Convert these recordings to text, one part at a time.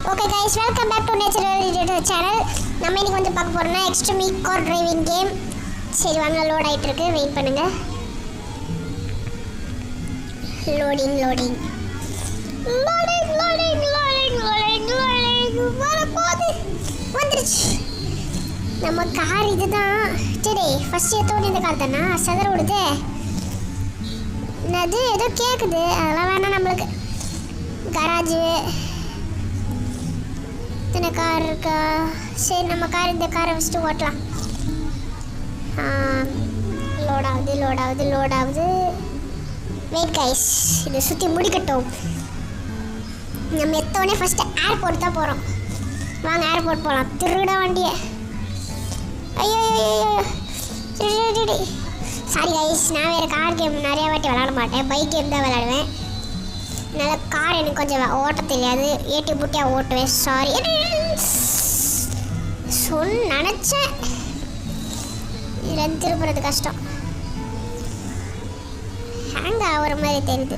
Okay guys, welcome back to Natural Editor channel. நம்ம இன்னைக்கு வந்து பார்க்க போறோம்னா எக்ஸ்ட்ரீம் கார் டிரைவிங் கேம். சரி வாங்க, லோட் ஆயிட்டு இருக்கு, வெயிட் பண்ணுங்க. லோடிங் வரப்போகுது. வந்துருச்சு நம்ம கார். இதுதான். சரி ஃபர்ஸ்ட் ஏத்தோட இந்த கார் தானா சதற விடுது. என்னது ஏதோ கேட்குது, அதெல்லாம் வேணாம் நம்மளுக்கு. கராஜு இத்தனை கார் இருக்கா? சரி நம்ம கார், இந்த காரை ஃபஸ்ட்டு ஓட்டலாம். லோட் ஆகுது. வெயிட் கைஸ், இதை சுற்றி முடிக்கட்டும். நம்ம எத்தோடனே ஃபஸ்ட்டு ஏர்போர்ட் தான் போகிறோம். வாங்க ஏர்போர்ட் போகலாம். திருட வண்டியை. ஐயோ சாரி கைஸ், நான் வேறு கார் கேம் நிறையா வாட்டி விளாட மாட்டேன், பைக் கேம் தான் விளாடுவேன். அதனால் கார் எனக்கு கொஞ்சம் ஓட்ட தெரியாது, ஏட்டி பூட்டியாக ஓட்டுவேன். சாரி நினச்சேன். இதில் திருப்புறது கஷ்டம், ஹேங் ஆகிற மாதிரி தெரியுது.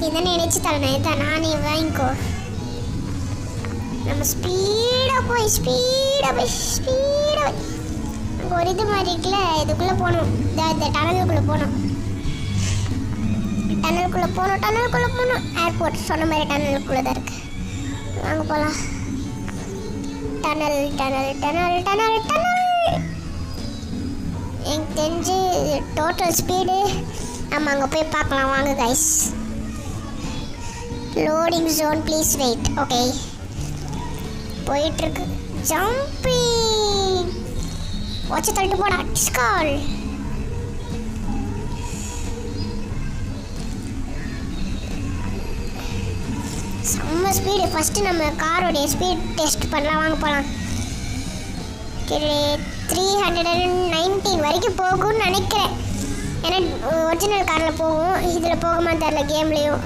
இதானே நினச்சி தரேன், இதான் நானே வாங்கிக்கோ. நம்ம ஸ்பீடாக போய் அங்கே ஒரு இது மாதிரி இருக்குல்ல, இதுக்குள்ளே போகணும். இந்த டனலுக்குள்ளே போகணும். ஏர்போர்ட் சொன்ன மாதிரி டனலுக்குள்ளே தான் இருக்குது. வாங்க போகலாம். டனல் எனக்கு தெரிஞ்சு டோட்டல் ஸ்பீடு நம்ம அங்கே போய் பார்க்கலாம். வாங்க guys. Loading zone please wait. Okay போயிட்டுருக்கு. ஜம்பிங் வச்சு தள்ளிட்டு போடா. டிஸ்கால் செம்ம ஸ்பீடு. ஃபஸ்ட்டு நம்ம காரோடைய ஸ்பீட் டெஸ்ட் பண்ணலாம். வாங்க போகலாம். 319 வரைக்கும் போகும்னு நினைக்கிறேன். ஏன்னா ஒரிஜினல் காரில் போகும், இதில் போகுமா தெரில கேம்லேயும்.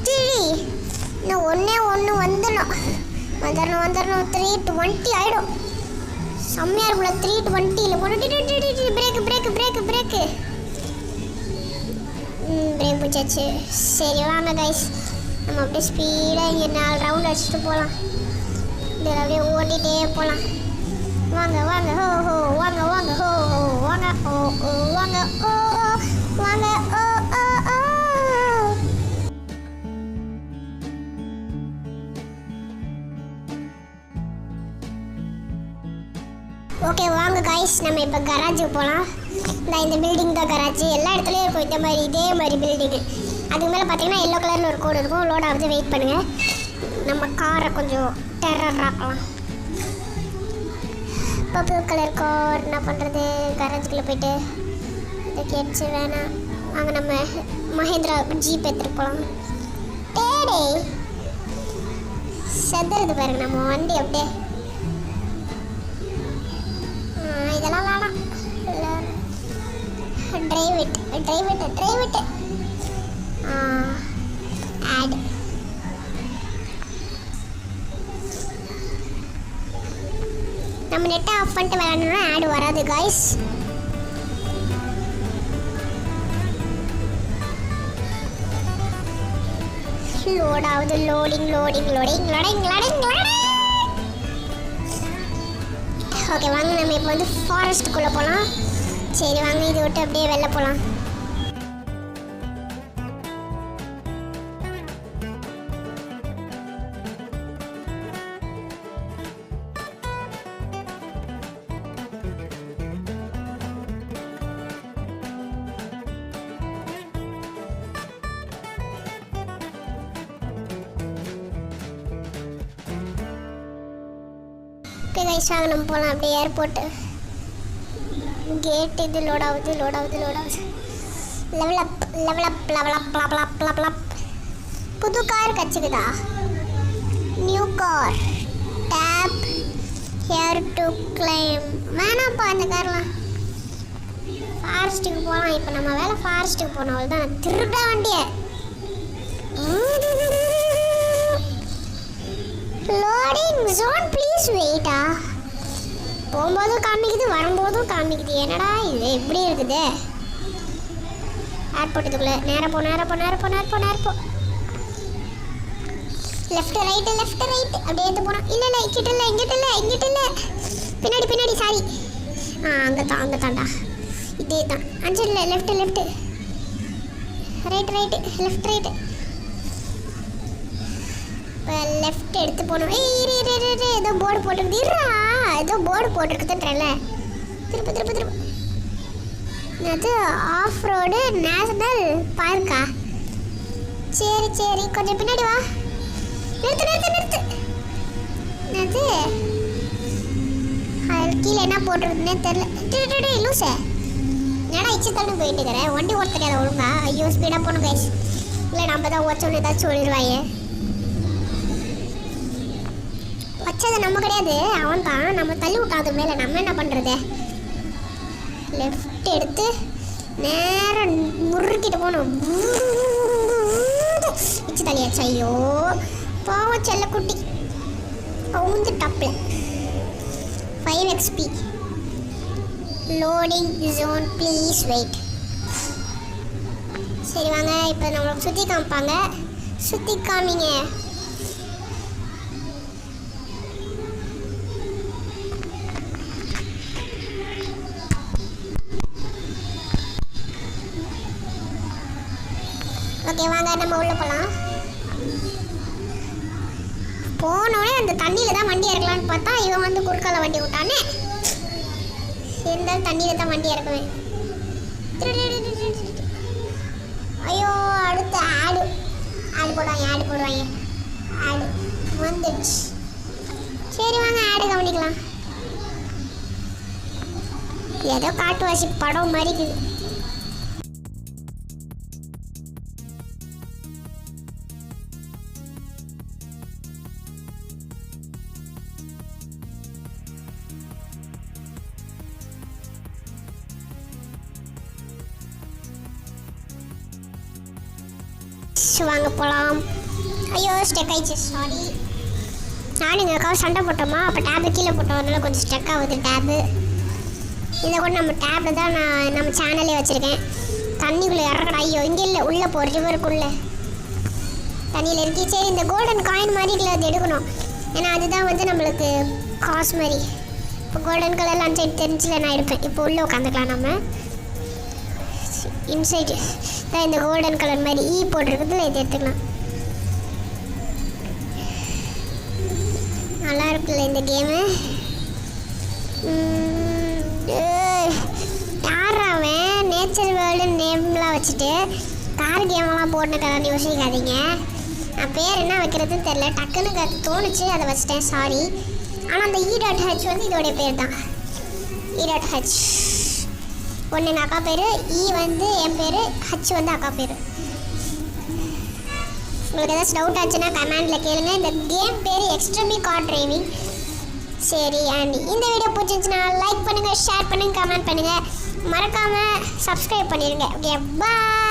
சரி இன்னும் ஒன்று வந்துடணும். 320 ஆகிடும். செம்மையாக இருக்கும்ல. 320 போட்டு பிரேக்கு பிரேக் பிடிச்சாச்சு. சரி வாங்க கைஸ், நம்ம அப்படியே ஸ்பீடாக இங்கே 4 ரவுண்ட் அடிச்சுட்டு போகலாம். இதில் அப்படியே ஓட்டிகிட்டே போகலாம். வாங்க ஹோ வாங்க ஓகே வாங்க கைஸ், நம்ம இப்போ கராஜுக்கு போகலாம். இந்த பில்டிங் தான் கராஜ். எல்லா இடத்துலையும் இருக்கும் இந்த மாதிரி, இதே மாதிரி பில்டிங்கு. அதுக்கு மேலே பார்த்தீங்கன்னா எல்லோ கலரில் ஒரு கோடு இருக்கும். லோட் ஆகுது, வெயிட் பண்ணுங்கள். நம்ம காரை கொஞ்சம் டெரர் ஆக்கலாம். பர்பிள் கலர் கார் என்ன பண்ணுறது? கராஜுக்குள்ளே போயிட்டு இதை கேட்ச்சு வேணாம். வாங்க நம்ம மஹேந்திரா ஜீப் எடுத்துகிட்டு போகலாம். டேடே செத்துறது பாருங்க நம்ம வண்டி அப்படியே. இதெல்லாம் வேணாம். Drive it ad. நம்ம நெட்டை ஆஃப் பண்ணிட்டு விளையாடணும்னா ஆட் வராது காய்ஸ். லோட் ஆகுது. லோடிங். ஓகே வாங்க, நம்ம இப்போ வந்து ஃபாரஸ்ட்டுக்குள்ளே போகலாம். சரி வாங்க, இதை விட்டு அப்படியே வெளில போகலாம். ஓகே கைஸ் வாங்க, நம்ம போகலாம் அப்படியே ஏர்போர்ட்டு. கேட் இது லோட் ஆகுது. Level up. புது கார் கச்சுக்குதா? New car. Tap here to claim. வேணாம்ப்பா இந்த கார்லாம். ஃபாரஸ்ட்டுக்கு போகலாம். இப்போ நம்ம வேலை ஃபாரஸ்ட்டுக்கு போகணும். அவ்வளோதான். திருட வண்டியை. லோடிங் ஜோன் ப்ளீஸ் வெயிட்டா. போகும்போதும் காமிக்குது, வரும்போதும் காமிக்குது. என்னடா இது எப்படி இருக்குது? ஏர்போர்ட் இதுக்குள்ளே நேராக போ லெஃப்ட் ரைட்டு அப்படியே எடுத்து போகிறோம். இல்லை இங்கிட்ட இல்லை பின்னாடி சாரி. அங்கே தான்டா இதே தான். அஞ்சு இல்லை லெஃப்ட் ரைட்டு இப்போ லெஃப்ட் எடுத்து போகணும். ஏதோ போர்டு போட்டுருக்குதுன்றல திரும்ப அது ஆஃப் ரோடு நேஷனல் பார்க்கா. சரி கொஞ்சம் பின்னாடி வா. நிறுத்து அது கீழே என்ன போட்டுருக்குன்னே தெரியல. லூசே ஏன்னா இச்சத்தன்னு போயிட்டு இருக்கிறேன். வண்டி ஓட்ட தெரியாத ஒழுங்கா. ஐயோ ஸ்பீடாக போகணும் கைஸ். இல்லை நம்ம தான் ஓச்சோன்னு ஏதாச்சும் சொல்லிடுவாயே. வச்சது நம்ம கிடையாது, அவன் தான். நம்ம தள்ளி விட்டாது மேலே. நம்ம என்ன பண்ணுறது? லெஃப்ட் எடுத்து நேரம் முறுக்கிட்டு போகணும். இச்சு தள்ளியாச்சு. ஐயோ பாவம் செல்லக்குட்டி கவுந்து டப்பில் 5 XP. Loading zone please wait. சரி வாங்க, இப்போ நம்மளுக்கு சுற்றி காமிப்பாங்க. சுற்றி காமிங்க. ஓகே வாங்க நம்ம உள்ளே போகலாம். போனோடனே அந்த தண்ணியில் தான் வண்டி இறக்கலான்னு பார்த்தா இவன் வந்து குறுக்கால வண்டி விட்டானே. இருந்தாலும் தண்ணியில் தான் வண்டி இறக்குவேன். ஐயோ அடுத்து ஆடு போடுவாங்க. ஆடு வந்துடுச்சு. சரி வாங்க ஆடு கவனிக்கலாம். ஏதோ காட்டுவாசி படம் மாதிரி இருக்குது. வாங்க போகலாம். ஐயோ ஸ்டெக் ஆயிடுச்சு, சாரி. நானும் எங்கள் அக்காவை சண்டை போட்டோமா, அப்போ டேபு கீழே போட்டோம், அதனால கொஞ்சம் ஸ்டெக் ஆகுது டேபு. இதை கூட நம்ம டேப்பில் தான் நான் நம்ம சேனலே வச்சுருக்கேன். தண்ணிக்குள்ளே இறக்கடா. ஐயோ இங்கே இல்லை, உள்ளே போ, ரிவருக்குள்ளே தண்ணியில் இருக்கி. சரி இந்த கோல்டன் காயின் மாதிரி அது எடுக்கணும். ஏன்னா அதுதான் வந்து நம்மளுக்கு காசு மாதிரி. இப்போ கோல்டன் கலர் அன்சைட் தெரிஞ்சில் நான் எடுப்பேன். இப்போ உள்ளே உட்காந்துக்கலாம். நம்ம இன்சைடு தான் இந்த கோல்டன் கலர் மாதிரி போட்டிருக்குதுல, இதை எடுத்துக்கலாம். நல்லா இருக்குல்ல இந்த கேமு. யாராவன் நேச்சர் வேர்ல்டு நேம்லாம் வச்சுட்டு கார் கேமெல்லாம் போட்டுக்கிறேன்னு யோசிக்காதீங்க. நான் பேர் என்ன வைக்கிறதுன்னு தெரில, டக்குன்னு தோணுச்சு அதை வச்சுட்டேன், சாரி. ஆனால் அந்த E.H வந்து இதோடைய பேர் தான். E.H ஒன்று எங்கள் அக்கா பேர், வந்து என் பேர், H வந்து அக்கா பேர். உங்களுக்கு ஏதாச்சும் டவுட் ஆச்சுன்னா கமெண்டில் கேளுங்க. இந்த கேம் பேர் எக்ஸ்ட்ரீமி கார் டிரைவிங். சரி, அண்ட் இந்த வீடியோ பிடிச்சிருந்துச்சுன்னா லைக் பண்ணுங்கள், ஷேர் பண்ணுங்கள், கமெண்ட் பண்ணுங்கள், மறக்காமல் சப்ஸ்கிரைப் பண்ணிடுங்க. Okay bye.